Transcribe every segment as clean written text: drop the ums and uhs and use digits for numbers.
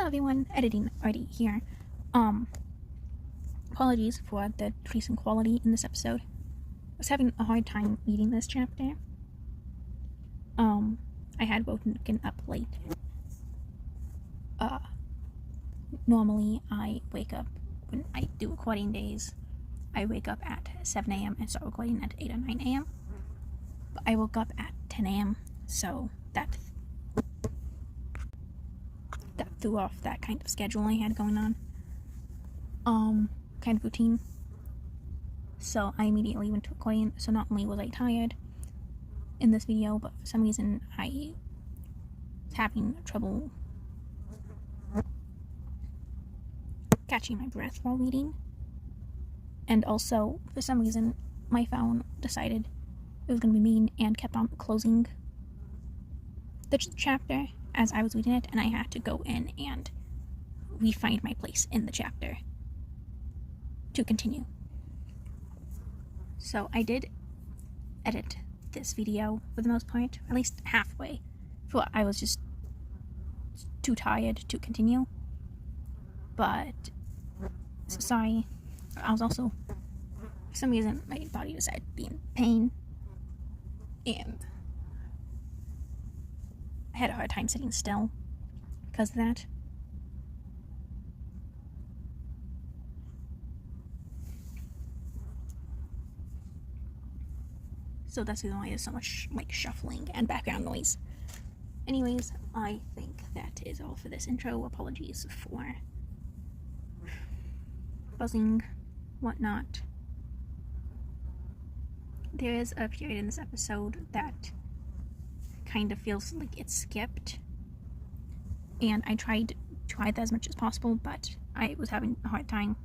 Hello everyone, editing Arty here. Apologies for the decrease in quality in this episode. I was having a hard time reading this chapter. I had woken up late. Normally I wake up, when I do recording days, I wake up at 7 a.m. and start recording at 8 or 9 a.m. But I woke up at 10 a.m. so that threw off that kind of schedule I had going on. Kind of routine. So I immediately went to recording, so not only was I tired in this video, but for some reason I was having trouble catching my breath while reading. And also, for some reason, my phone decided it was going to be mean and kept on closing the chapter as I was reading it, and I had to go in and re-find my place in the chapter to continue. So I did edit this video for the most part, at least halfway, for I was just too tired to continue. But, so sorry, I was also, for some reason, my body decided to be in pain, and I had a hard time sitting still because of that. So that's the reason why there's so much shuffling and background noise. Anyways, I think that is all for this intro. Apologies for buzzing, whatnot. There is a period in this episode that kind of feels like it's skipped, and I tried to hide that as much as possible, but I was having a hard time.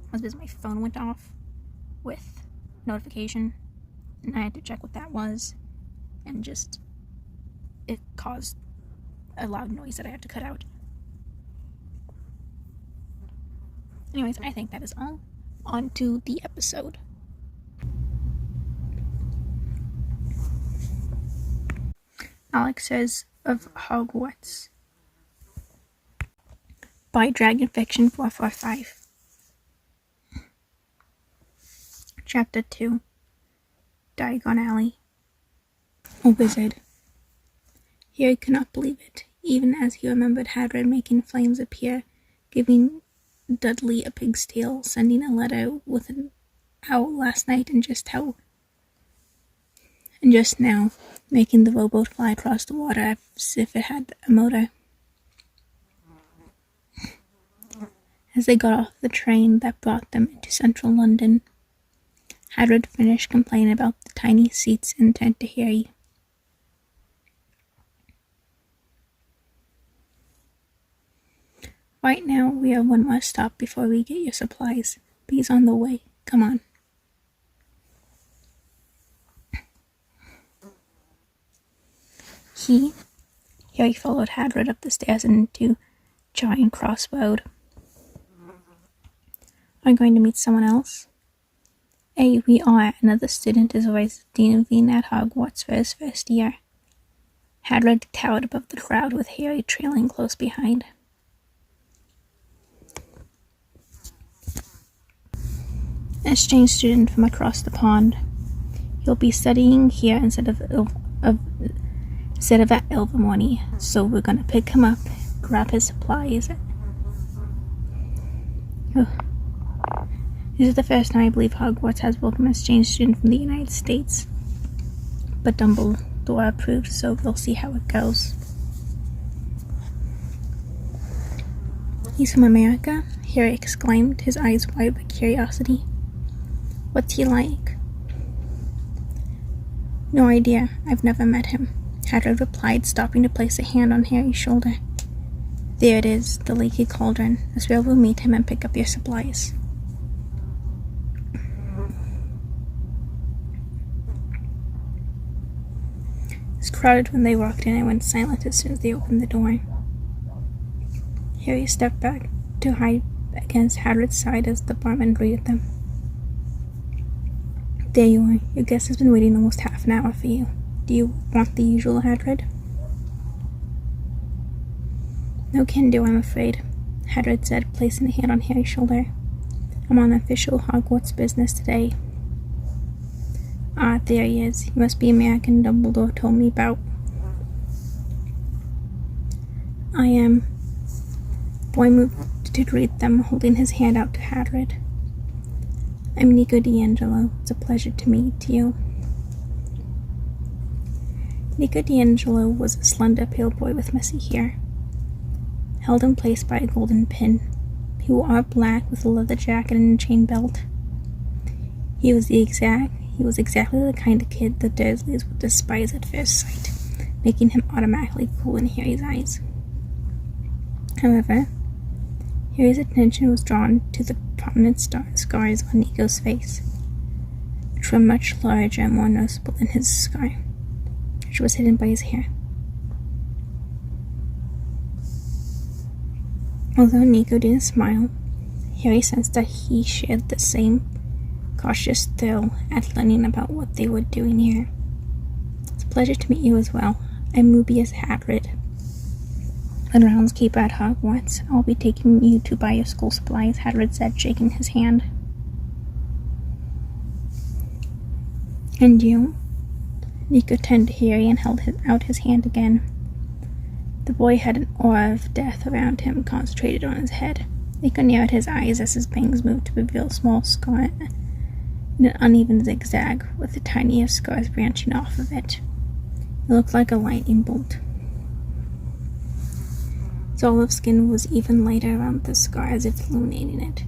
I was busy, my phone went off with notification, and I had to check what that was, and just it caused a loud noise that I had to cut out. Anyways, I think that is all. On to the episode. Alexiares of Hogwarts by Dragon Fiction 445. Chapter 2. Diagon Alley. A wizard. Harry could not believe it, even as he remembered Hagrid making flames appear, giving Dudley a pig's tail, sending a letter with an owl last night, and just now making the rowboat fly across the water as if it had a motor. As they got off the train that brought them into central London, Hagrid finished complaining about the tiny seats and turned to Harry. Right now, we have one more stop before we get your supplies. He's on the way. Come on. Harry followed Hagrid up the stairs into Charing Cross Road. Are you going to meet someone else? We are. Another student is always dean at Hogwarts for his first year. Hagrid towered above the crowd with Harry trailing close behind. An exchange student from across the pond. He'll be studying here instead of at Ilvermorny, so we're gonna pick him up, grab his supplies. This is the first time I believe Hogwarts has welcomed an exchange student from the United States, but Dumbledore approved, so we'll see how it goes. He's from America? Harry exclaimed, his eyes wide with curiosity. What's he like? No idea. I've never met him, Hagrid replied, stopping to place a hand on Harry's shoulder. There it is, the leaky cauldron. As well, we'll meet him and pick up your supplies. It was crowded when they walked in and went silent as soon as they opened the door. Harry stepped back to hide against Hagrid's side as the barman greeted them. There you are. Your guest has been waiting almost half an hour for you. Do you want the usual, Hagrid? No can do, I'm afraid, Hagrid said, placing a hand on Harry's shoulder. I'm on official Hogwarts business today. Ah, there he is. He must be American Dumbledore told me about. I am. Boy moved to greet them, holding his hand out to Hagrid. I'm Nico D'Angelo. It's a pleasure to meet you. Nico D'Angelo was a slender, pale boy with messy hair, held in place by a golden pin. He wore black with a leather jacket and a chain belt. He was exactly the kind of kid the Dursleys would despise at first sight, making him automatically cool in Harry's eyes. However, Harry's attention was drawn to the prominent scars on Nico's face, which were much larger and more noticeable than his scar, which was hidden by his hair. Although Nico didn't smile, Harry sensed that he shared the same cautious thrill at learning about what they were doing here. It's a pleasure to meet you as well. I'm Mobius Hagrid, the groundskeeper at Hogwarts. I'll be taking you to buy your school supplies, Hagrid said, shaking his hand. And you? Nico turned to Harry and held out his hand again. The boy had an aura of death around him, concentrated on his head. Nico narrowed his eyes as his bangs moved to reveal a small scar in an uneven zigzag, with the tiniest scars branching off of it. It looked like a lightning bolt. His olive skin was even lighter around the scar, as if illuminating it.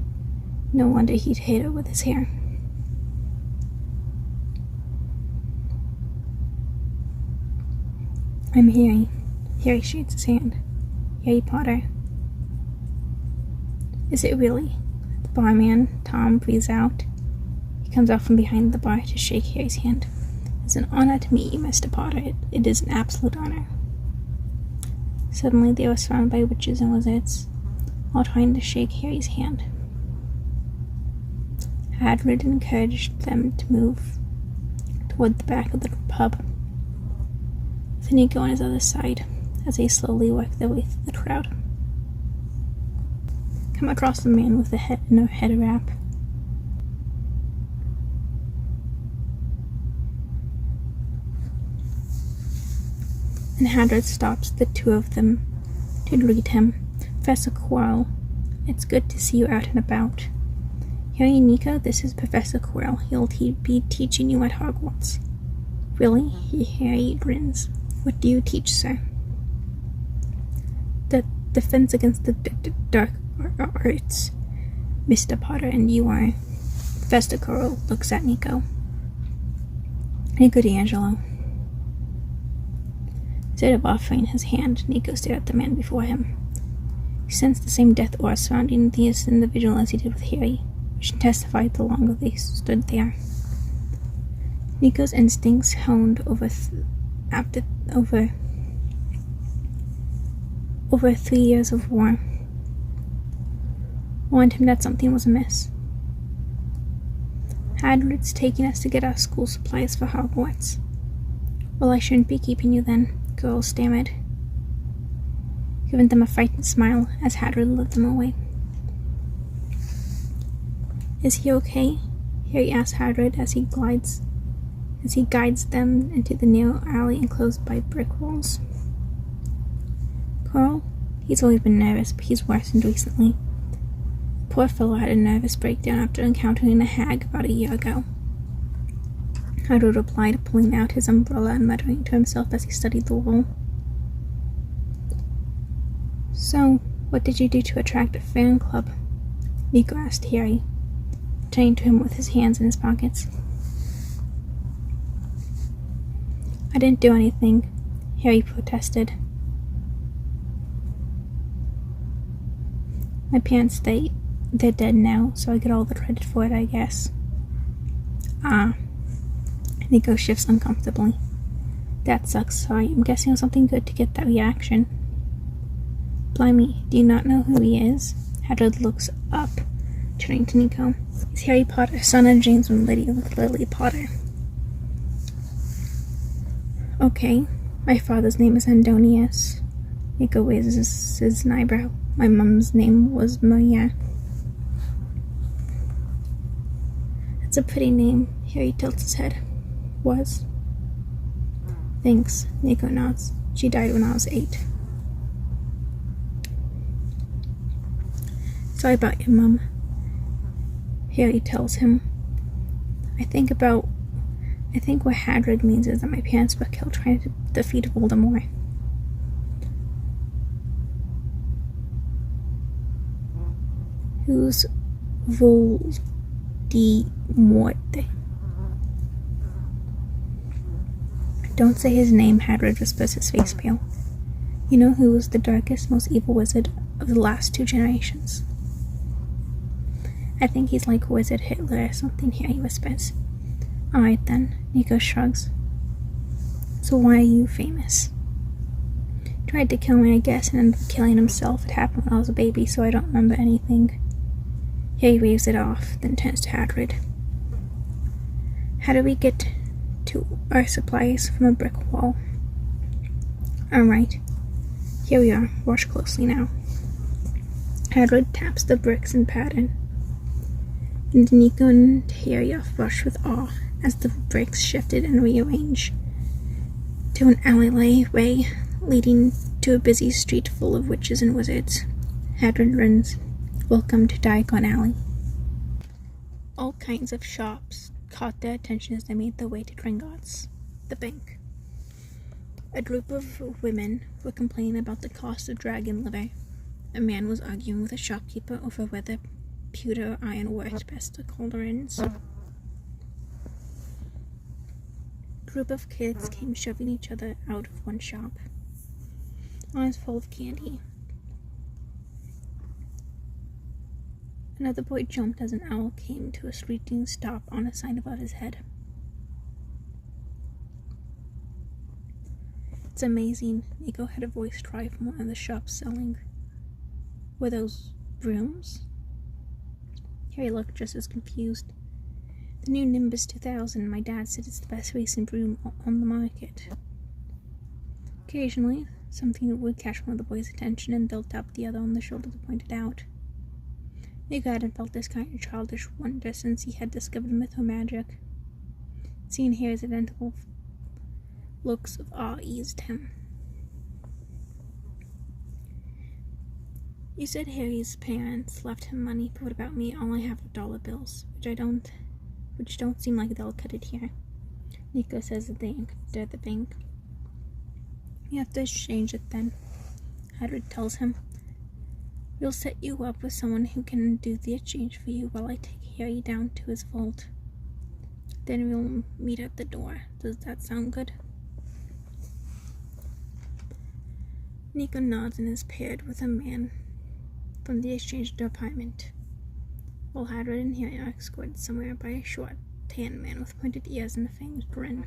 No wonder he'd hit it with his hair. I'm Harry. Harry shakes his hand. Harry Potter. Is it really? The barman, Tom, breathes out. He comes out from behind the bar to shake Harry's hand. It's an honor to meet you, Mr. Potter. It is an absolute honor. Suddenly they were surrounded by witches and wizards, all trying to shake Harry's hand. Hagrid encouraged them to move toward the back of the pub, with Nico on his other side, as they slowly worked their way through the crowd. Come across the man with the head in a head wrap. And Hagrid stops the two of them to greet him. Professor Quirrell, it's good to see you out and about. Harry and Nico, this is Professor Quirrell. He'll be teaching you at Hogwarts. Really? Harry grins. What do you teach, sir? The defense against the dark arts, Mr. Potter, and you are... Professor Quirrell looks at Nico. Nico D'Angelo. Instead of offering his hand, Nico stared at the man before him. He sensed the same death aura surrounding this individual as he did with Harry, which testified the longer they stood there. Nico's instincts honed over 3 years of war warned him that something was amiss. Hagrid's taking us to get our school supplies for Hogwarts. Well, I shouldn't be keeping you then, Quirrell stammered, giving them a frightened smile as Hagrid led them away. Is he okay? Harry asked Hagrid as he guides them into the narrow alley enclosed by brick walls. Quirrell? He's always been nervous, but he's worsened recently. The poor fellow had a nervous breakdown after encountering a hag about a year ago. Hagrid replied, pulling out his umbrella and muttering to himself as he studied the wall. So, what did you do to attract a fan club? Nico asked Harry, turning to him with his hands in his pockets. I didn't do anything, Harry protested. My parents, they're dead now, so I get all the credit for it, I guess. Ah. Nico shifts uncomfortably. That sucks, so I'm guessing it was something good to get that reaction. Blimey, do you not know who he is? Hagrid looks up, turning to Nico. He's Harry Potter, son of James and Lily Potter. Okay, my father's name is Andonius. Nico raises an eyebrow. My mum's name was Maria. That's a pretty name. Harry tilts his head. Was. Thanks. Nico nods. She died when I was 8. Sorry about your mum. Harry tells him. I think what Hagrid means is that my parents were killed trying to defeat Voldemort. Who's Voldemort? Don't say his name, Hagrid whispers, his face pale. You know who was the darkest, most evil wizard of the last 2 generations? I think he's like Wizard Hitler or something, Harry whispers. Alright then, Nico shrugs. So why are you famous? Tried to kill me, I guess, and ended up killing himself. It happened when I was a baby, so I don't remember anything. Harry waves it off, then turns to Hagrid. How do we get to our supplies from a brick wall? Alright, here we are. Watch closely now. Hagrid taps the bricks in pattern, and Nico and Harry rush with awe as the bricks shifted and rearranged to an alleyway leading to a busy street full of witches and wizards. Hagrid grins. Welcome to Diagon Alley. All kinds of shops caught their attention as they made their way to Gringotts, the bank. A group of women were complaining about the cost of dragon liver. A man was arguing with a shopkeeper over whether pewter or iron worked best to cauldrons. A group of kids came shoving each other out of one shop. One was full of candy. Another boy jumped as an owl came to a screeching stop on a sign above his head. It's amazing, Nico had a voice cry from one of the shops selling. Were those brooms? Harry looked just as confused. The new Nimbus 2000, my dad said it's the best racing broom on the market. Occasionally, something would catch one of the boys' attention and they'll tap the other on the shoulder to point it out. Nico hadn't felt this kind of childish wonder since he had discovered mythomagic. Seeing Harry's identical looks of awe eased him. You said Harry's parents left him money, but what about me? All I have are dollar bills, which don't seem like they'll cut it here. Nico says that they enter the bank. You have to exchange it then, Hagrid tells him. We'll set you up with someone who can do the exchange for you while I take Harry down to his vault. Then we'll meet at the door. Does that sound good? Nico nods and is paired with a man from the exchange department, while Hagrid and Harry are escorted somewhere by a short, tan man with pointed ears and a fanged grin.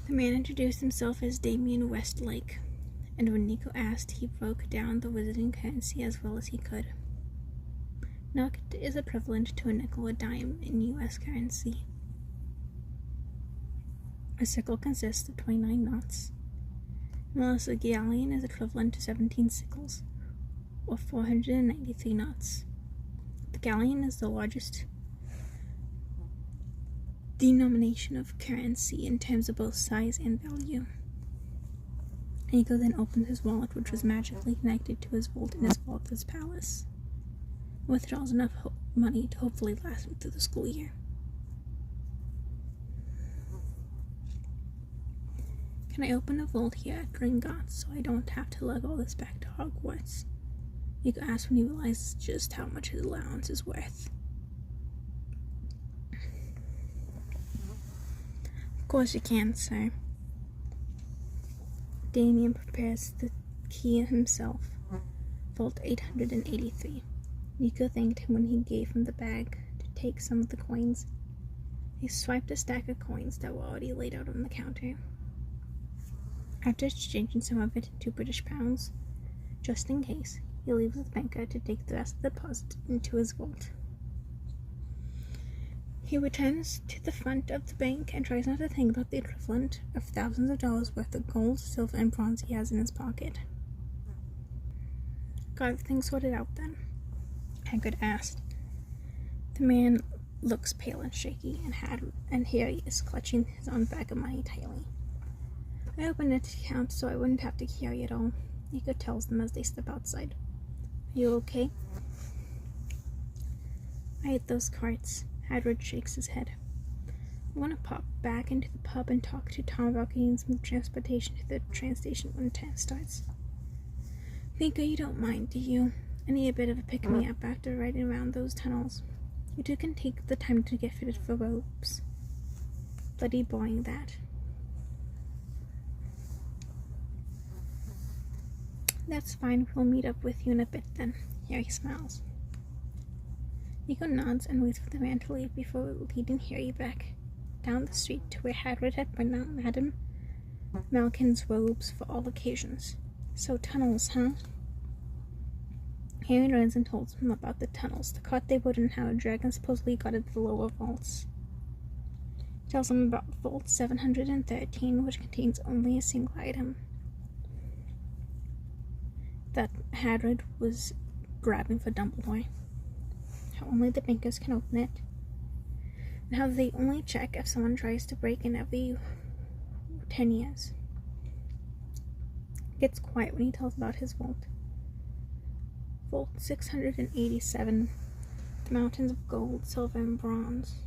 The man introduced himself as Damien Westlake, and when Nico asked, he broke down the wizarding currency as well as he could. Noct is equivalent to a nickel or dime in U.S. currency. A sickle consists of 29 knots, whilst a galleon is equivalent to 17 sickles, or 493 knots. The galleon is the largest denomination of currency in terms of both size and value. Nico then opened his wallet, which was magically connected to his vault in his father's palace. Withdraws enough money to hopefully last him through the school year. Can I open a vault here at Gringotts so I don't have to lug all this back to Hogwarts? Nico asked when he realized just how much his allowance is worth. Of course you can, sir. Damien prepares the key himself. Vault 883. Nico thanked him when he gave him the bag to take some of the coins. He swiped a stack of coins that were already laid out on the counter. After exchanging some of it into British pounds, just in case, he leaves with the banker to take the rest of the deposit into his vault. He returns to the front of the bank and tries not to think about the equivalent of thousands of dollars worth of gold, silver, and bronze he has in his pocket. Got everything sorted out then? Hagrid asked. The man looks pale and shaky, and Harry is clutching his own bag of money tightly. I opened it account so I wouldn't have to carry it all, Nico tells them as they step outside. Are you okay? I hate those carts. Hagrid shakes his head. I want to pop back into the pub and talk to Tom about getting some transportation to the train station when 10 starts. Nico, you don't mind, do you? I need a bit of a pick-me-up after riding around those tunnels. You two can take the time to get fitted for ropes. Bloody boring that. That's fine, we'll meet up with you in a bit then. Harry smiles. Nico nods and waits for the man to leave before leading Harry back down the street to where Hagrid had burned out Madame Malkin's robes for all occasions. So tunnels, huh? Harry learns and tells him about the tunnels, the cart they rode, and how a dragon supposedly got into the lower vaults. He tells him about Vault 713, which contains only a single item that Hagrid was grabbing for Dumbledore. How only the bankers can open it, and how they only check if someone tries to break in every 10 years. It gets quiet when he tells about his vault. Vault 687, the mountains of gold, silver, and bronze.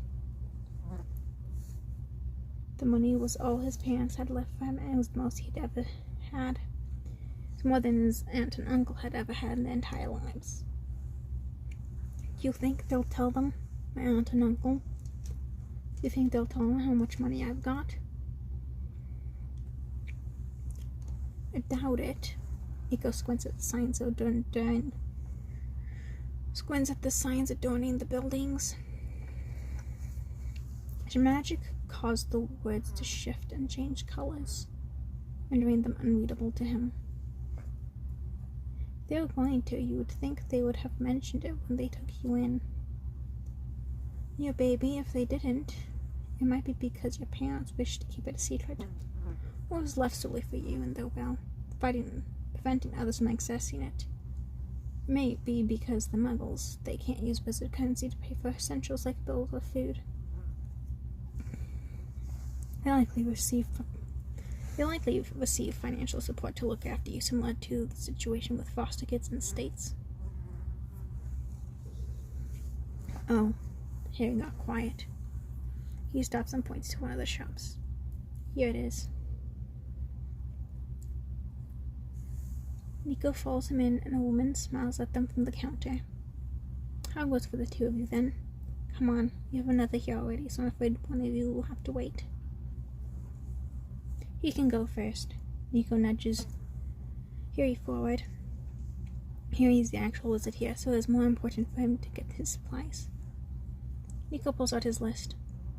The money was all his parents had left for him, and it was the most he'd ever had. It's more than his aunt and uncle had ever had in their entire lives. Do you think they'll tell them, my aunt and uncle? Do you think they'll tell them how much money I've got? I doubt it. Nico squints at the signs adorning the buildings. His magic caused the words to shift and change colors, rendering them unreadable to him. If they were going to, you would think they would have mentioned it when they took you in. Your baby, if they didn't, it might be because your parents wished to keep it a secret, or was left solely for you and their will, preventing others from accessing it. It may be because the Muggles, they can't use wizard currency to pay for essentials like bills or food. They likely receive financial support to look after you, similar to the situation with foster kids in the States. Oh, Harry got quiet. He stops and points to one of the shops. Here it is. Nico follows him in, and a woman smiles at them from the counter. Hogwarts for the two of you, then. Come on, we have another here already, so I'm afraid one of you will have to wait. He can go first. Nico nudges Harry forward. Harry's the actual wizard here, so it's more important for him to get his supplies. Nico pulls out his list.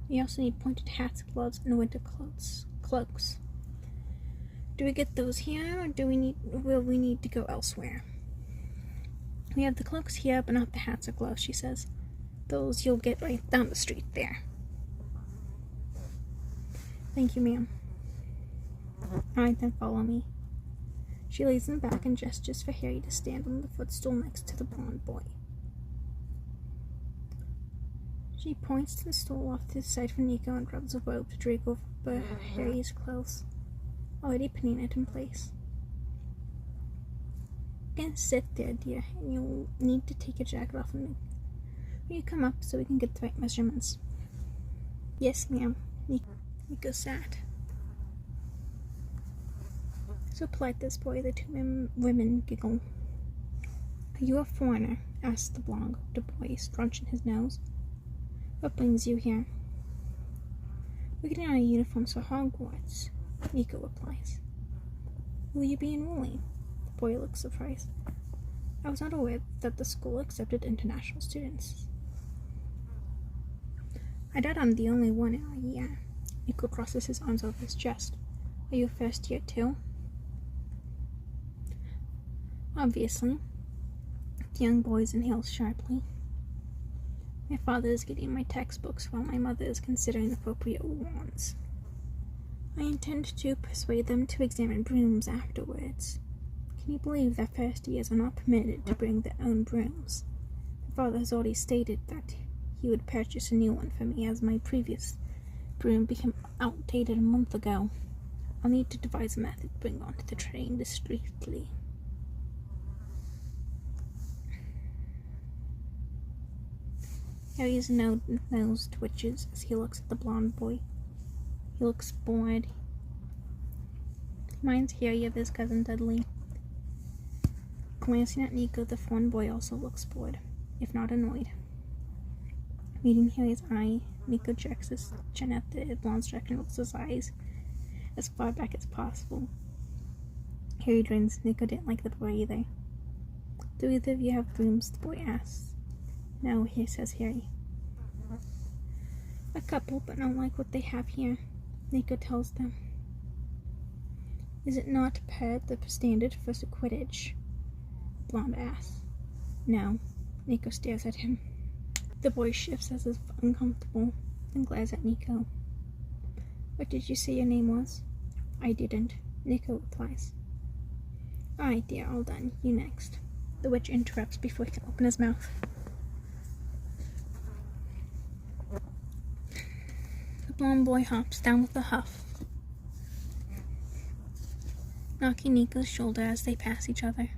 We also need pointed hats, gloves, and winter cloaks. Do we get those here, or will we need to go elsewhere? We have the cloaks here, but not the hats or gloves, she says. Those you'll get right down the street there. Thank you, ma'am. Alright, then follow me. She lays him back and gestures for Harry to stand on the footstool next to the blonde boy. She points to the stool off to the side for Nico and grabs a rope to drag over Harry's clothes, already pinning it in place. You can sit there, dear, and you'll need to take your jacket off when you come up so we can get the right measurements. Yes, ma'am. Nico sat. So polite, this boy, the two women giggle. Are you a foreigner? Asks the blonde boy, scrunching his nose. What brings you here? We're getting our uniforms for Hogwarts, Nico replies. Will you be enrolling? The boy looks surprised. I was not aware that the school accepted international students. I doubt I'm the only one in our year. Nico crosses his arms over his chest. Are you first year too? Obviously. The young boys inhale sharply. My father is getting my textbooks while my mother is considering appropriate wands. I intend to persuade them to examine brooms afterwards. Can you believe that first years are not permitted to bring their own brooms? My father has already stated that he would purchase a new one for me as my previous broom became outdated a month ago. I'll need to devise a method to bring onto the train discreetly. Harry's nose twitches as he looks at the blonde boy. He looks bored. He reminds Harry of his cousin Dudley. Glancing at Nico, the blonde boy also looks bored, if not annoyed. Meeting Harry's eye, Nico jerks his chin at the blonde striker and looks his eyes as far back as possible. Harry grins. Nico didn't like the boy either. Do either of you have brooms? The boy asks. No, says Harry. A couple, but not like what they have here, Nico tells them. Is it not per the standard for Quidditch? Blonde asks. No. Nico stares at him. The boy shifts as if uncomfortable, then glares at Nico. What did you say your name was? I didn't, Nico replies. Alright, dear, all done. You next. The witch interrupts before he can open his mouth. The blonde boy hops down with a huff, knocking Nico's shoulder as they pass each other.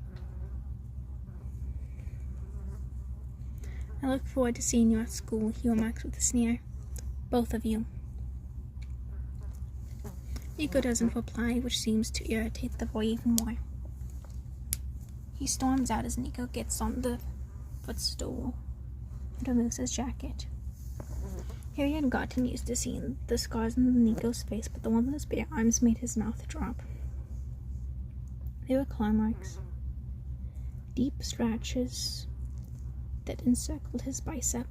I look forward to seeing you at school, he remarks with a sneer. Both of you. Nico doesn't reply, which seems to irritate the boy even more. He storms out as Nico gets on the footstool and removes his jacket. Harry had gotten used to seeing the scars on Nico's face, but the ones on his bare arms made his mouth drop. They were claw marks, deep scratches that encircled his bicep.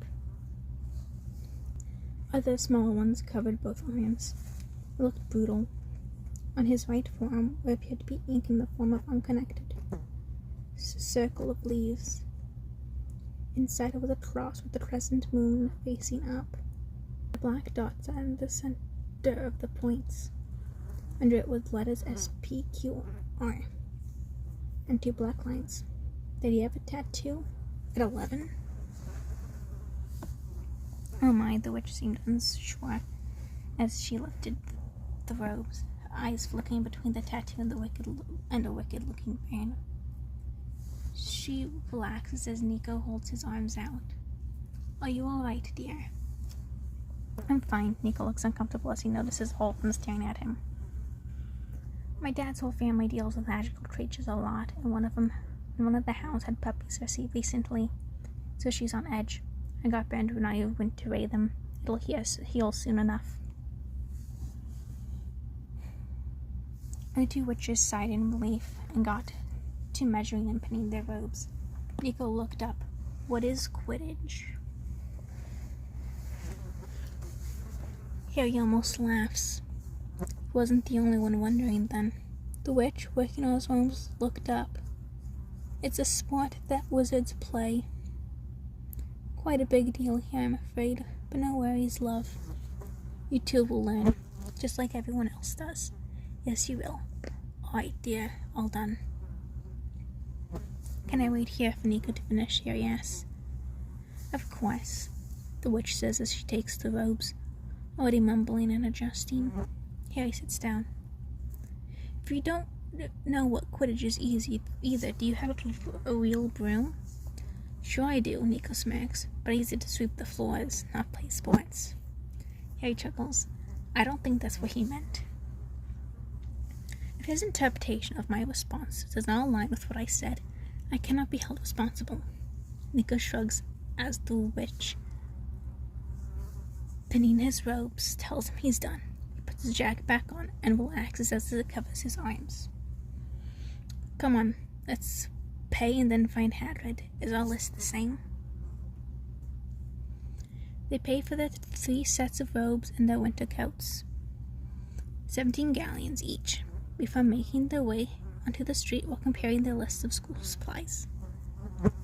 Other smaller ones covered both arms. It looked brutal. On his right forearm, there appeared to be ink in the form of unconnected circle of leaves. Inside it was a cross with the crescent moon facing up. The black dots are in the center of the points. Under it was letters SPQR and 2 black lines. Did he have a tattoo at 11? Oh my, the witch seemed unsure as she lifted the robes, her eyes flicking between the tattoo and a wicked-looking man. She relaxes as Nico holds his arms out. Are you alright, dear? I'm fine. Nico looks uncomfortable as he notices Holden staring at him. My dad's whole family deals with magical creatures a lot, and one of the hounds had puppies recently, so she's on edge. I got burned when I went to raid them. It'll heal soon enough. The 2 witches sighed in relief and got to measuring and pinning their robes. Nico looked up. What is Quidditch? Harry almost laughs. He wasn't the only one wondering then. The witch, working on his robes, looked up. It's a sport that wizards play. Quite a big deal here, I'm afraid, but no worries, love. You too will learn, just like everyone else does. Yes, you will. Alright, dear, all done. Can I wait here for Nico to finish? Harry asks. Of course, the witch says as she takes the robes, already mumbling and adjusting. Harry sits down. If you don't know what Quidditch is either, do you have a real broom? Sure I do, Nico smirks, but I use it to sweep the floors, not play sports. Harry chuckles. I don't think that's what he meant. If his interpretation of my response does not align with what I said, I cannot be held responsible. Nico shrugs as the witch, pinning his robes, tells him he's done. He puts his jacket back on and relaxes as it covers his arms. Come on, let's pay and then find Hagrid. Is our list the same? They pay for the 3 sets of robes and their winter coats, 17 galleons each, before making their way onto the street while comparing their lists of school supplies.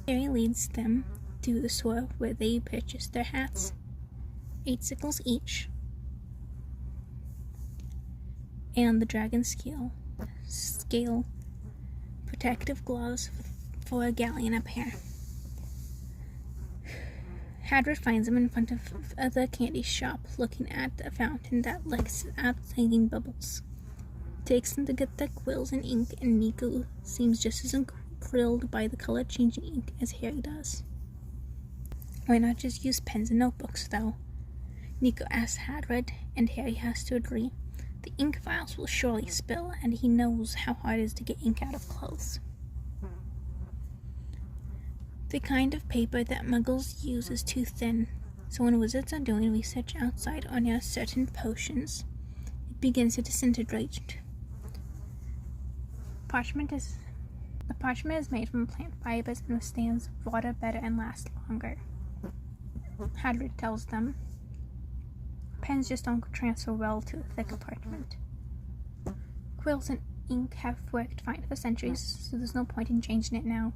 Harry leads them to the store where they purchased their hats, 8 sickles each, and the dragon scale protective gloves for a galleon a pair. Hagrid finds him in front of the candy shop, looking at a fountain that licks out hanging bubbles. Takes him to get the quills and ink, and Nico seems just as thrilled by the color-changing ink as Harry does. Why not just use pens and notebooks, though? Nico asks Hagrid, and Harry has to agree. The ink vials will surely spill, and he knows how hard it is to get ink out of clothes. The kind of paper that muggles use is too thin, so when wizards are doing research outside or near certain potions, it begins to disintegrate. The parchment is made from plant fibers and withstands water better and lasts longer. Hagrid tells them pens just don't transfer well to a thicker parchment. Quills and ink have worked fine for centuries, so there's no point in changing it now.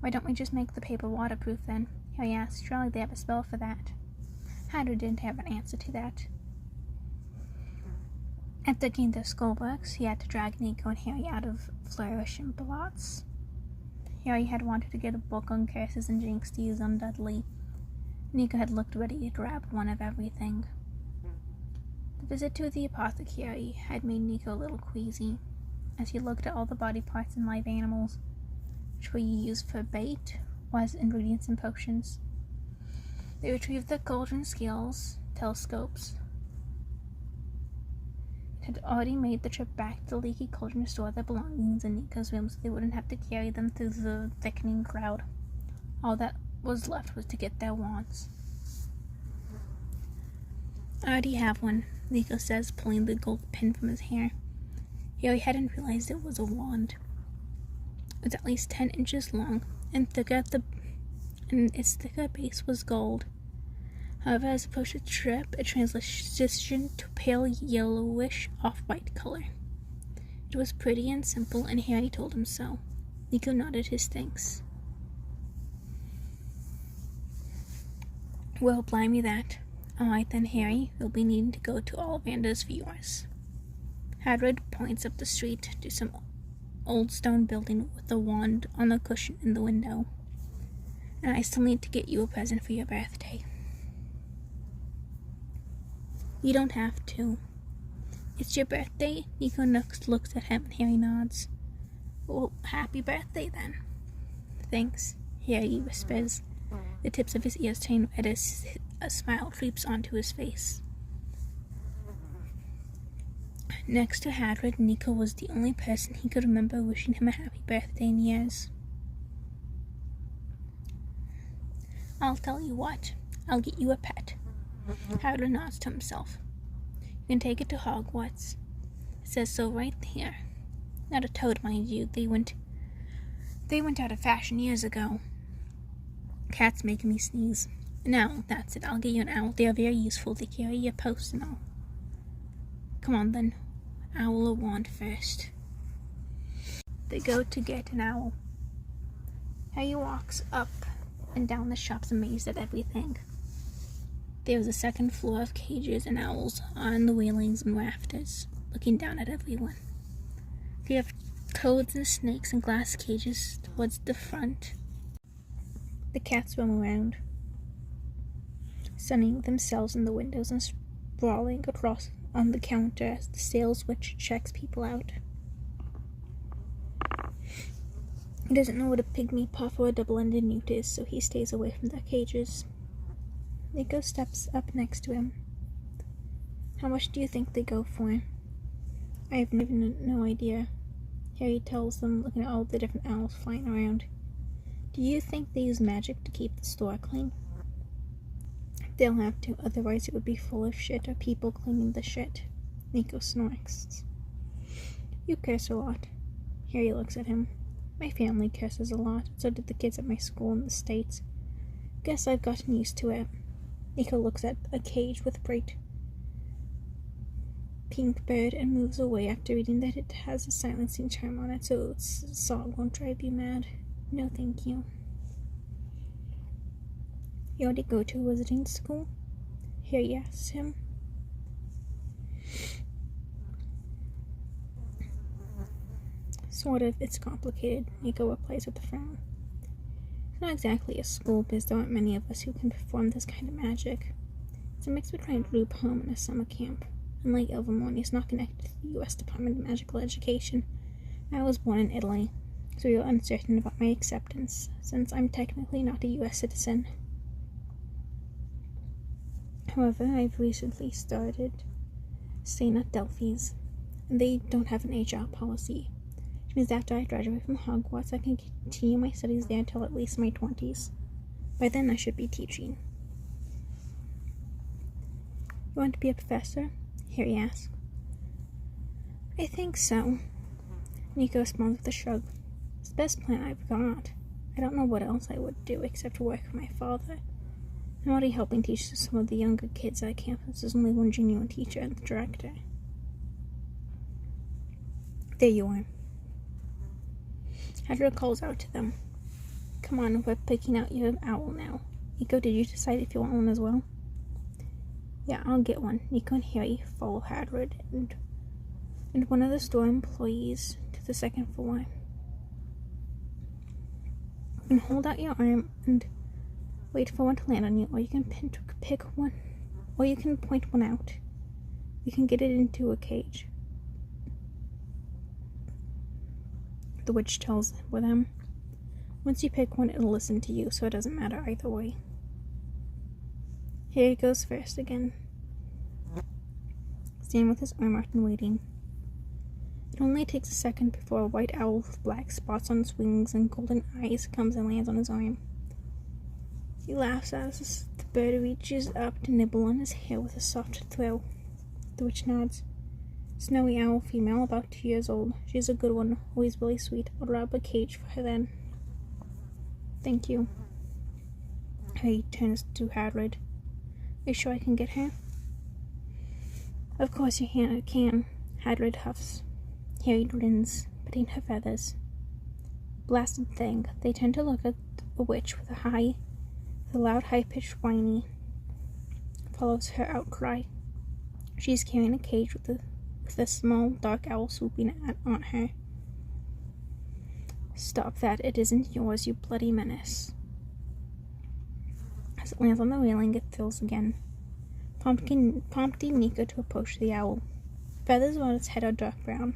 Why don't we just make the paper waterproof then? Harry asked. Surely they have a spell for that. Hagrid didn't have an answer to that. After getting their schoolbooks, he had to drag Nico and Harry out of Flourish and Blots. Harry had wanted to get a book on curses and jinx to use on Dudley. Nico had looked ready to grab one of everything. The visit to the apothecary had made Nico a little queasy, as he looked at all the body parts and live animals, which were used for bait, or as ingredients in potions. They retrieved the cauldron scales, telescopes. It had already made the trip back to the leaky cauldron to store their belongings in Nico's room so they wouldn't have to carry them through the thickening crowd. All that was left was to get their wands. I already have one, Nico says, pulling the gold pin from his hair. Harry hadn't realized it was a wand. It was at least 10 inches long, and its thicker base was gold. However, as opposed to trip, it transitioned to pale yellowish off-white color. It was pretty and simple, and Harry told him so. Nico nodded his thanks. Well, blimey that. Alright then, Harry, we'll be needing to go to Ollivander's for yours. Hagrid points up the street to some old stone building with a wand on a cushion in the window. And I still need to get you a present for your birthday. You don't have to. It's your birthday? Nico looks at him and Harry nods. Well, happy birthday then. Thanks, Harry whispers. The tips of his ears turn red as a smile creeps onto his face. Next to Hagrid, Nico was the only person he could remember wishing him a happy birthday in years. I'll tell you what, I'll get you a pet. Hagrid nods to himself. You can take it to Hogwarts. It says so right there. Not a toad, mind you. They went out of fashion years ago. Cats make me sneeze. No, that's it. I'll get you an owl. They are very useful. They carry your post and all. Come on then. Owl or wand first. They go to get an owl. Harry walks up and down the shops amazed at everything. There was a second floor of cages and owls on the railings and rafters, looking down at everyone. They have toads and snakes in glass cages towards the front. The cats roam around, sunning themselves in the windows and sprawling across on the counter as the sales witch checks people out. He doesn't know what a pygmy puff or a double-ended newt is, so he stays away from their cages. Nico steps up next to him. How much do you think they go for? I have no idea. Harry tells them, looking at all the different owls flying around. Do you think they use magic to keep the store clean? They'll have to, otherwise it would be full of shit or people cleaning the shit. Nico snorks. You curse a lot. Harry looks at him. My family curses a lot, so did the kids at my school in the States. Guess I've gotten used to it. Nico looks at a cage with a bright pink bird and moves away after reading that it has a silencing charm on it, so its song won't drive you mad. No, thank you. You already go to wizarding school? Harry asks him. Sort of, it's complicated, Nico replies with a frown. It's not exactly a school, because there aren't many of us who can perform this kind of magic. It's a mix between a group home and a summer camp. Unlike Ilvermorny, it's not connected to the U.S. Department of Magical Education. I was born in Italy, so we are uncertain about my acceptance, since I'm technically not a U.S. citizen. However, I've recently started staying at Delphi's, and they don't have an HR policy, which means after I graduate from Hogwarts, I can continue my studies there until at least my 20s. By then, I should be teaching. You want to be a professor? Harry asks. I think so. Nico responds with a shrug. It's the best plan I've got. I don't know what else I would do except work for my father. I'm already helping teach some of the younger kids at campus. There's only one genuine teacher and the director. There you are. Hagrid calls out to them. Come on, we're picking out your owl now. Nico, did you decide if you want one as well? Yeah, I'll get one. Nico and Harry follow Hagrid and one of the store employees to the second floor. You can hold out your arm and wait for one to land on you, or you can pick one, or you can point one out. You can get it into a cage. The witch tells them. Once you pick one, it'll listen to you, so it doesn't matter either way. Harry goes first again, standing with his arm out and waiting. It only takes a second before a white owl with black spots on its wings and golden eyes comes and lands on his arm. He laughs as the bird reaches up to nibble on his hair with a soft thrill. The witch nods. Snowy owl female, about 2 years old. She's a good one, always really sweet. I'll grab a cage for her then. Thank you. Harry turns to Hagrid. Are you sure I can get her? Of course you can. Hagrid huffs. Harry grins, petting her feathers. Blasted thing. They tend to look at a witch with a loud, high-pitched whiny. Follows her outcry. She's carrying a cage with a small, dark owl swooping on her. Stop that. It isn't yours, you bloody menace. As it lands on the railing, it thrills again, prompting Nico to approach the owl. Feathers on its head are dark brown,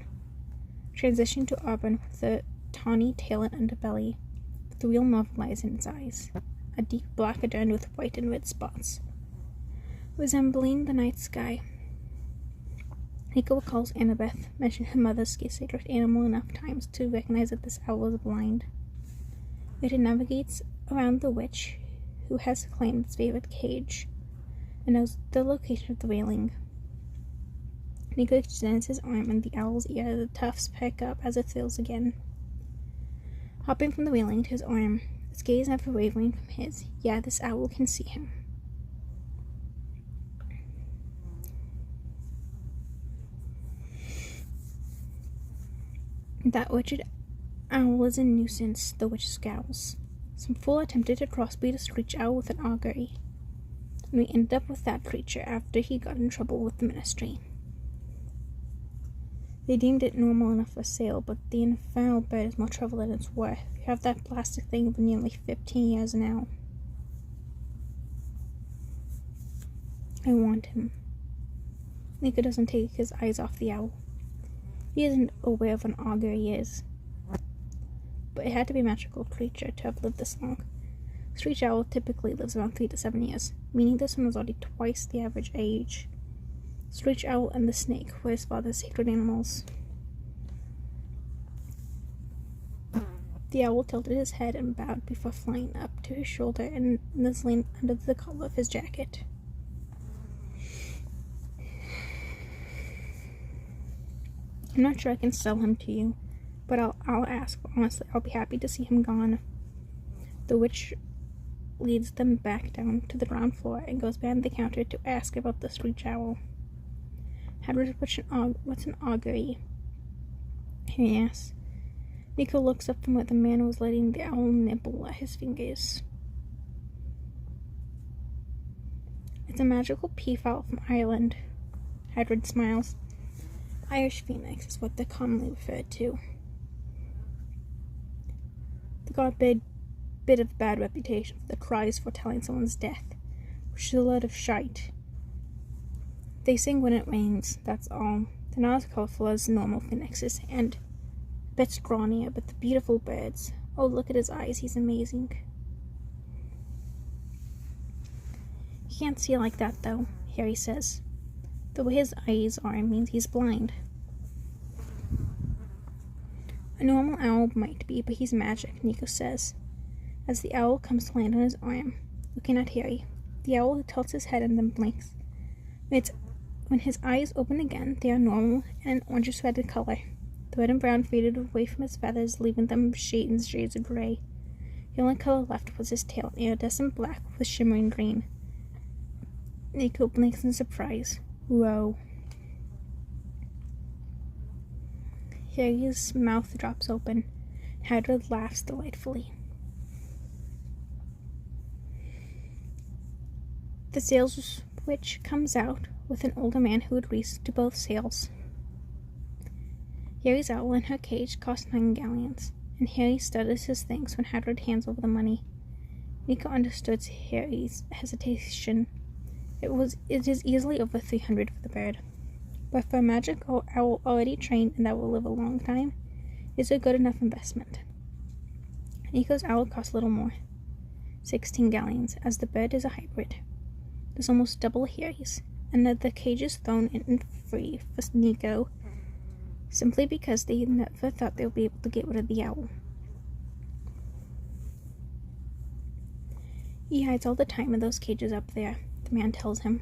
transition to auburn with a tawny tail and underbelly, with the real marvel lies in its eyes, a deep black adorned with white and red spots, resembling the night sky. Nico recalls Annabeth mentioned her mother's sacred animal enough times to recognize that this owl is blind. Yet it navigates around the witch, who has claimed its favorite cage, and knows the location of the railing. Nico extends his arm, and the owl's ear, the tufts pick up as it thrills again. Hopping from the railing to his arm, its gaze never wavering from his. Yeah, this owl can see him. That witched owl is a nuisance, the witch scowls. Some fool attempted to crossbreed a screech owl with an augury, and we ended up with that creature after he got in trouble with the ministry. They deemed it normal enough for sale, but the infernal bird is more trouble than it's worth. You have that plastic thing for nearly 15 years now. I want him. Nico doesn't take his eyes off the owl. He isn't aware of an augury is, but it had to be a magical creature to have lived this long. Screech owl typically lives around 3 to 7 years, meaning this one was already twice the average age. Screech owl and the snake were his father's sacred animals. The owl tilted his head and bowed before flying up to his shoulder and nuzzling under the collar of his jacket. I'm not sure I can sell him to you, but I'll ask. Honestly, I'll be happy to see him gone. The witch leads them back down to the ground floor and goes behind the counter to ask about the screech owl. Hagrid, what's an augury? He asks. Nico looks up from where the man was letting the owl nibble at his fingers. It's a magical peafowl from Ireland. Hagrid smiles. Irish phoenix is what they're commonly referred to. They got a bit of bad reputation for their cries foretelling someone's death, which is a lot of shite. They sing when it rains, that's all. They're not as colorful as normal phoenixes, and a bit scrawnier, but they're beautiful birds. Oh, look at his eyes, he's amazing. He can't see like that, though, Harry says. The way his eyes are means he's blind. A normal owl might be, but he's magic, Nico says, as the owl comes to land on his arm, looking at Harry. The owl tilts his head and then blinks. When his eyes open again, they are normal and an orange-threaded color. The red and brown faded away from his feathers, leaving them shades of gray. The only color left was his tail, iridescent black with shimmering green. Nico blinks in surprise. Whoa. Harry's mouth drops open. Hagrid laughs delightfully. The sails witch comes out with an older man who agrees to both sails. Harry's owl in her cage costs 9 galleons, and Harry stutters his thanks when Hagrid hands over the money. Nico understood Harry's hesitation. It is easily over 300 for the bird. But for a magic owl already trained and that will live a long time, it's a good enough investment. Nico's owl costs a little more, 16 galleons, as the bird is a hybrid. There's almost double Harry's, and the cage is thrown in free for Nico, simply because they never thought they would be able to get rid of the owl. He hides all the time in those cages up there, the man tells him.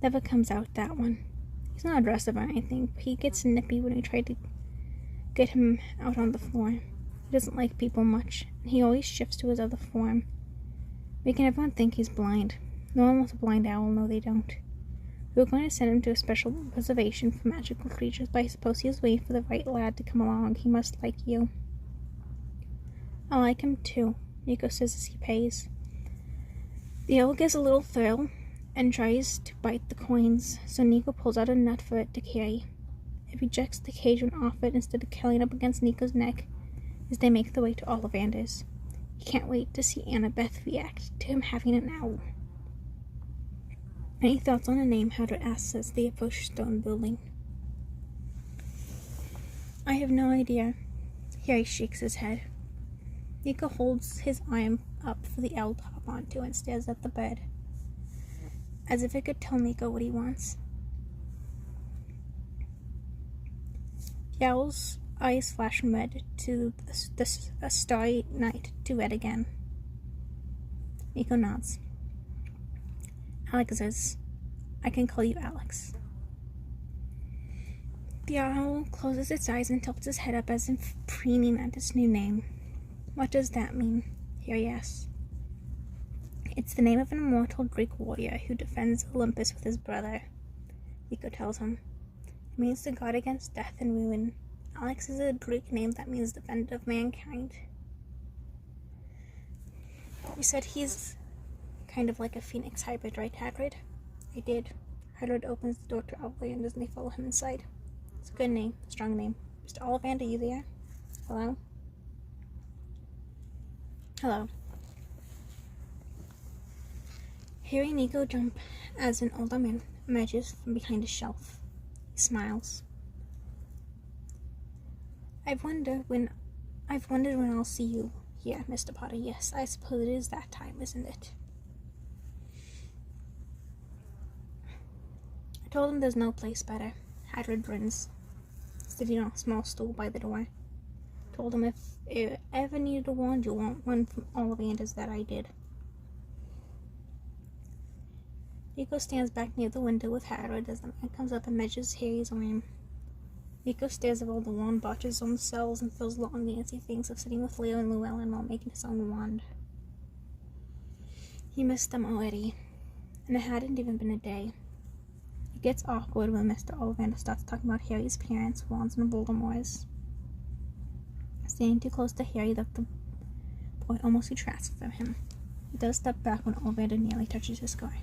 Never comes out, that one. He's not aggressive or anything, but he gets nippy when we try to get him out on the floor. He doesn't like people much, and he always shifts to his other form, making everyone think he's blind. No one wants a blind owl, no they don't. We were going to send him to a special preservation for magical creatures, but I suppose he was waiting for the right lad to come along. He must like you. I like him too, Nico says as he pays. The owl gets a little thrill and tries to bite the coins, so Nico pulls out a nut for it to carry. It rejects the cage when offered instead of curling up against Nico's neck as they make their way to Ollivander's. He can't wait to see Annabeth react to him having an owl. Any thoughts on a name? Hagrid asks as they approach Stone Building. I have no idea. Harry shakes his head. Nico holds his arm up for the owl to hop onto and stares at the bed, as if it could tell Nico what he wants. The owl's eyes flash from red to a starry night to red again. Nico nods. Alex says, I can call you Alex. The owl closes its eyes and tilts its head up as if preening at its new name. What does that mean? Harry asks. It's the name of an immortal Greek warrior who defends Olympus with his brother, Nico tells him. It means the god against death and ruin. Alex is a Greek name that means defender of mankind. You said he's kind of like a phoenix hybrid, right, Hagrid? I did. Hagrid opens the door to Ollivander and they follow him inside. It's a good name, a strong name. Mr. Ollivander, you there? Hello? Hello. Harry and Nico jump as an older man emerges from behind a shelf. He smiles. I've wondered when I'll see you here, Mr. Potter. Yes, I suppose it is that time, isn't it? I told him there's no place better. Hagrid grins, sitting on a small stool by the door. Told him if you ever needed a wand, you'll want one from Ollivander's that I did. Nico stands back near the window with Hagrid as the man comes up and measures Harry's arm. Nico stares at all the wand botches on the cells and feels longing as he thinks of sitting with Leo and Llewellyn while making his own wand. He missed them already, and it hadn't even been a day. It gets awkward when Mr. Ollivander starts talking about Harry's parents, wands, and Voldemort's. Standing too close to Harry that the boy almost retracts from him. He does step back when Ollivander nearly touches his scar.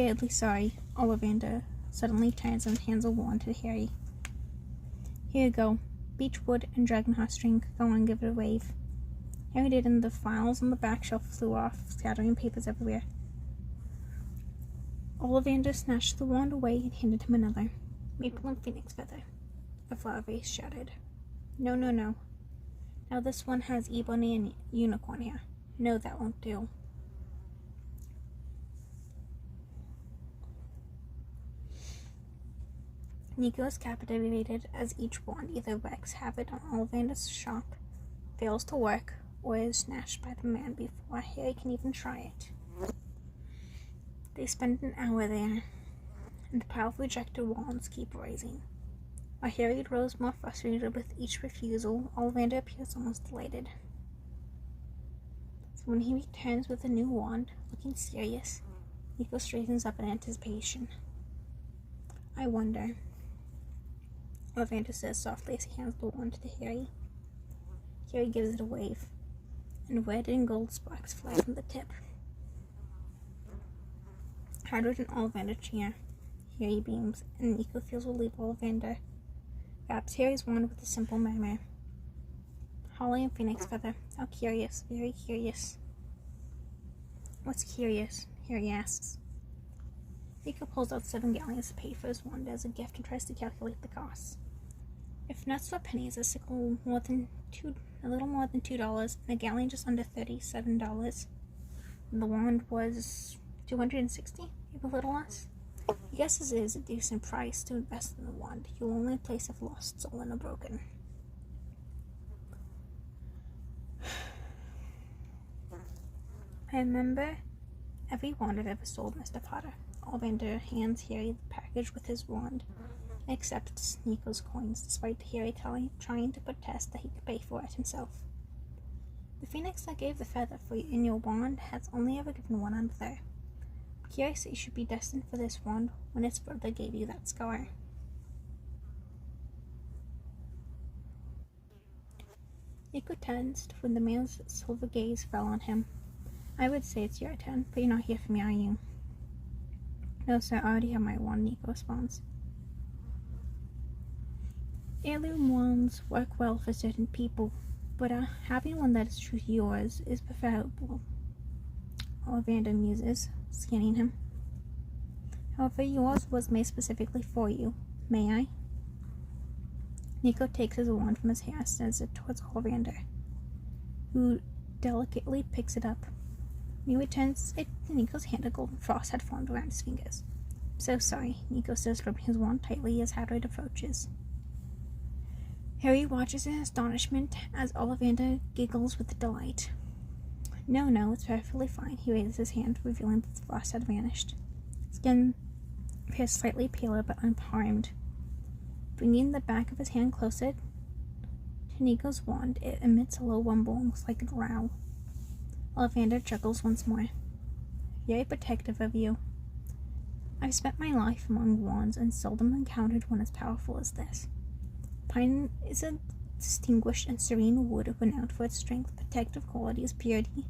Scaredly sorry, Ollivander suddenly turns and hands a wand to Harry. Here you go. Beech wood and dragon heartstring. Go on, give it a wave. Harry did, and the files on the back shelf flew off, scattering papers everywhere. Ollivander snatched the wand away and handed him another. Maple and phoenix feather. A flower vase shouted. No, no, no. Now this one has ebony and unicorn here. No, that won't do. Nico is captivated as each wand either wrecks havoc on Ollivander's shop, fails to work, or is snatched by the man before Harry can even try it. They spend an hour there, and the pile of rejected wands keep rising. While Harry grows more frustrated with each refusal, Ollivander appears almost delighted. So when he returns with a new wand, looking serious, Nico straightens up in anticipation. I wonder, Ollivander says softly as he hands the wand to Harry. Harry gives it a wave, and red and gold sparks fly from the tip. Hagrid and Ollivander cheer. Harry beams, and Nico feels relief. Ollivander wraps Harry's wand with a simple murmur. Holly and phoenix feather. How curious, very curious. What's curious? Harry asks. Nico pulls out 7 galleons to pay for his wand as a gift and tries to calculate the costs. If nuts or pennies, a little more than $2, and a galleon just under $37. And the wand was $260, maybe a little less. He guesses it is a decent price to invest in the wand. You'll only place if lost, stolen, or broken. I remember every wand I've ever sold, Mr. Potter. Ollivander hands Harry the package with his wand and accepts Nico's coins, despite Harry trying to protest that he could pay for it himself. The phoenix that gave the feather for you in your wand has only ever given one another. I'm curious that you should be destined for this wand when its brother gave you that scar. Nico tensed when the man's silver gaze fell on him. I would say it's your turn, but you're not here for me, are you? No, sir, I already have my wand, Nico responds. Heirloom wands work well for certain people, but having one that is truly yours is preferable. Ollivander muses, scanning him. However, yours was made specifically for you. May I? Nico takes his wand from his hand and sends it towards Ollivander, who delicately picks it up. When he returns it to Nico's hand, a golden frost had formed around his fingers. I'm so sorry, Nico says, gripping his wand tightly as Hagrid approaches. Harry watches in astonishment as Ollivander giggles with delight. No, it's perfectly fine. He raises his hand, revealing that the frost had vanished. Skin appears slightly paler but unharmed. Bringing the back of his hand closer to Nico's wand, it emits a low rumble, almost like a growl. Ollivander chuckles once more. Very protective of you. I've spent my life among wands and seldom encountered one as powerful as this. Pine is a distinguished and serene wood renowned for its strength, protective qualities, purity,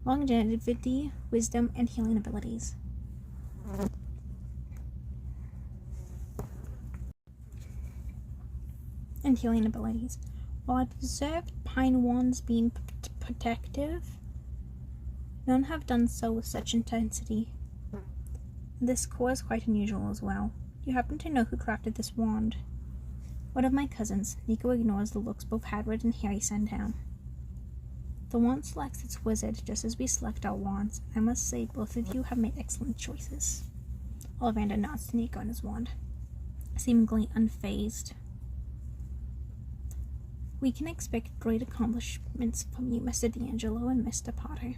longevity, wisdom, and healing abilities. While I've observed pine wands being protective, none have done so with such intensity. This core is quite unusual as well. Do you happen to know who crafted this wand? One of my cousins. Nico ignores the looks both Hagrid and Harry send down. The wand selects its wizard just as we select our wands. I must say both of you have made excellent choices. Ollivander nods to Nico and his wand, seemingly unfazed. We can expect great accomplishments from you, Mr. D'Angelo and Mr. Potter.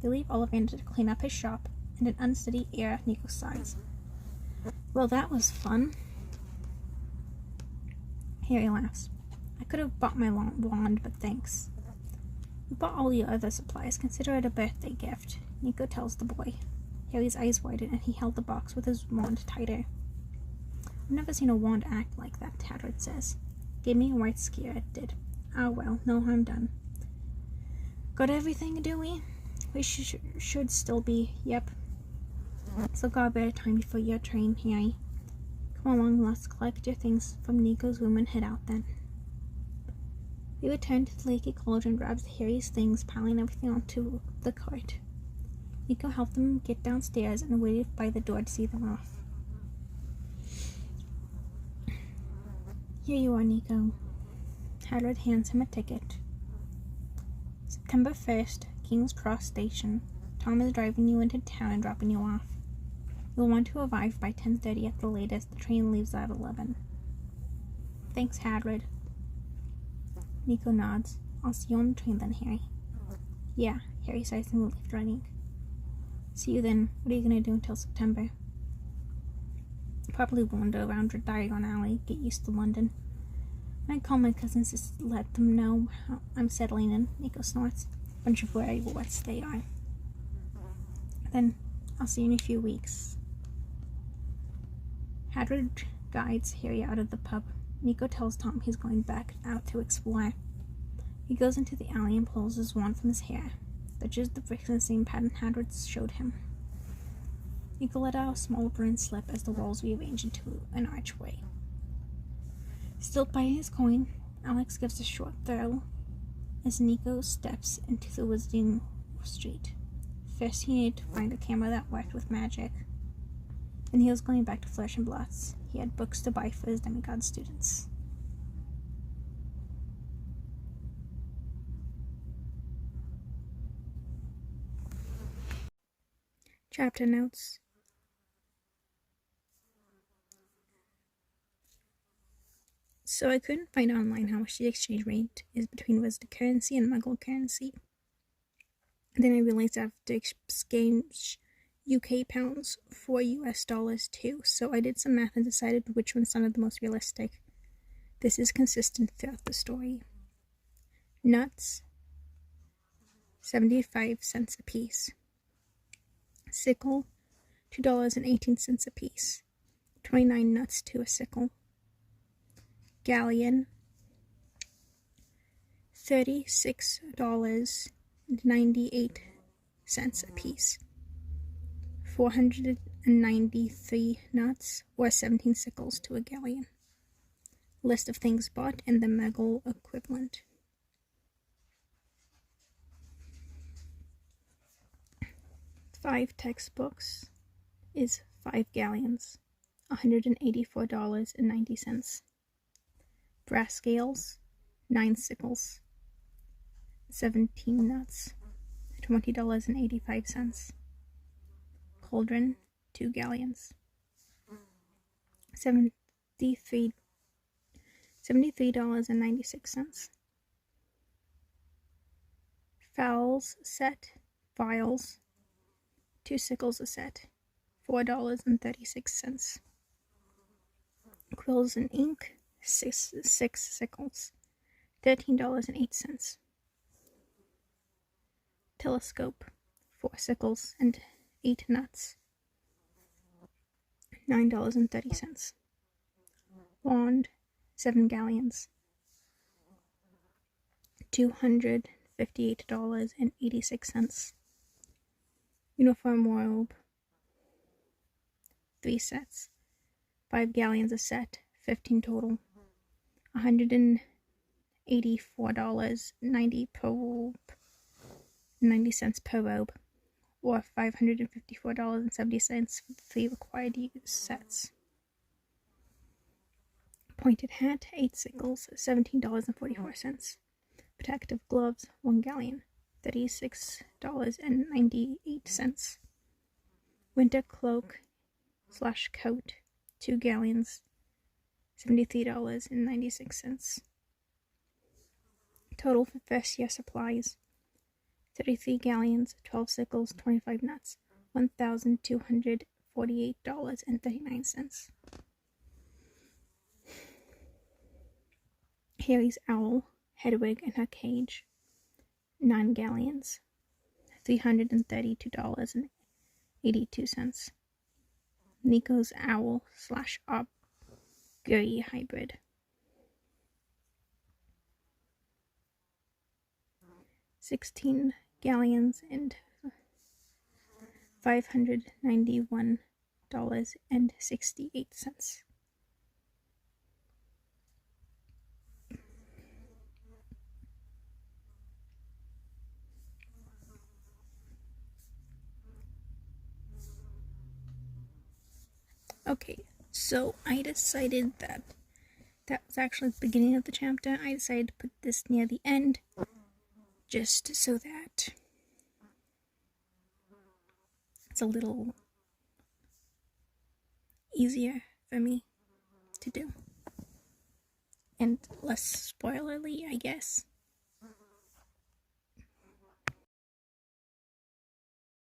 They leave Ollivander to clean up his shop, and an unsteady air at Nico's sides. Well, that was fun. Harry laughs. I could have bought my wand, but thanks. We bought all your other supplies. Consider it a birthday gift, Nico tells the boy. Harry's eyes widen, and he held the box with his wand tighter. I've never seen a wand act like that, Hagrid says. Gave me a white scare, it did. Ah well, no harm done. Got everything, do we? We should still be, yep. So got a bit of time before your train, Harry. Come along, let's collect your things from Nico's room and head out then. They returned to the leaky cauldron and grabbed Harry's things, piling everything onto the cart. Nico helped them get downstairs and waited by the door to see them off. Here you are, Nico. Hagrid hands him a ticket. September 1st, King's Cross Station. Tom is driving you into town and dropping you off. You'll want to arrive by 10:30 at the latest. The train leaves at 11. Thanks, Hagrid. Nico nods. I'll see you on the train then, Harry. Yeah, Harry sighs and relieved writing. See you then. What are you going to do until September? Probably wander around your Diagon Alley, get used to London. Might call my cousins to let them know how I'm settling in, Nico snorts. Bunch of worrywart they are. Then I'll see you in a few weeks. Hagrid guides Harry out of the pub. Nico tells Tom he's going back out to explore. He goes into the alley and pulls his wand from his hair. Touches the bricks in the same pattern Hagrid showed him. Nico let out a small brown slip as the walls rearrange into an archway. Still biting his coin, Alex gives a short throw as Nico steps into the Wizarding Street. First he needed to find a camera that worked with magic. Then he was going back to Flourish and Blotts. He had books to buy for his demigod students. Chapter notes. So I couldn't find online how much the exchange rate is between Wizard currency and Muggle currency. Then I realized I have to exchange UK pounds for US dollars too, so I did some math and decided which one sounded the most realistic. This is consistent throughout the story. Nuts, 75 cents a piece. Sickle, $2.18 a piece. 29 nuts to a sickle. Galleon, $36.98 a piece. 493 nuts, or 17 sickles to a galleon. List of things bought and the Muggle equivalent. Five textbooks is 5 galleons, $184.90. Brass scales, 9 sickles, 17 nuts, $20.85. Cauldron, 2 galleons, $73.96. Fowls set, vials, 2 sickles a set, $4.36. Quills and ink, 6 sickles, $13.08. Telescope, 4 sickles and 8 nuts, $9.30. Wand, 7 galleons, $258.86. Uniform robe, 3 sets, 5 galleons a set, 15 total, $184.90 per robe, 90 cents per robe, or $554.70 for the 3 required use sets. Pointed hat, 8 sickles, $17.44. Protective gloves, 1 galleon, $36.98. Winter cloak / coat, 2 galleons, $73.96. Total for first year supplies, 33 galleons, 12 sickles, 25 nuts, $1,248.39. Harry's owl, Hedwig and her cage, 9 galleons, $332.82. Nico's owl / augury hybrid, 16 galleons and $591.68. Okay, so I decided that was actually the beginning of the chapter. I decided to put this near the end, just so that it's a little easier for me to do. And less spoilerly, I guess.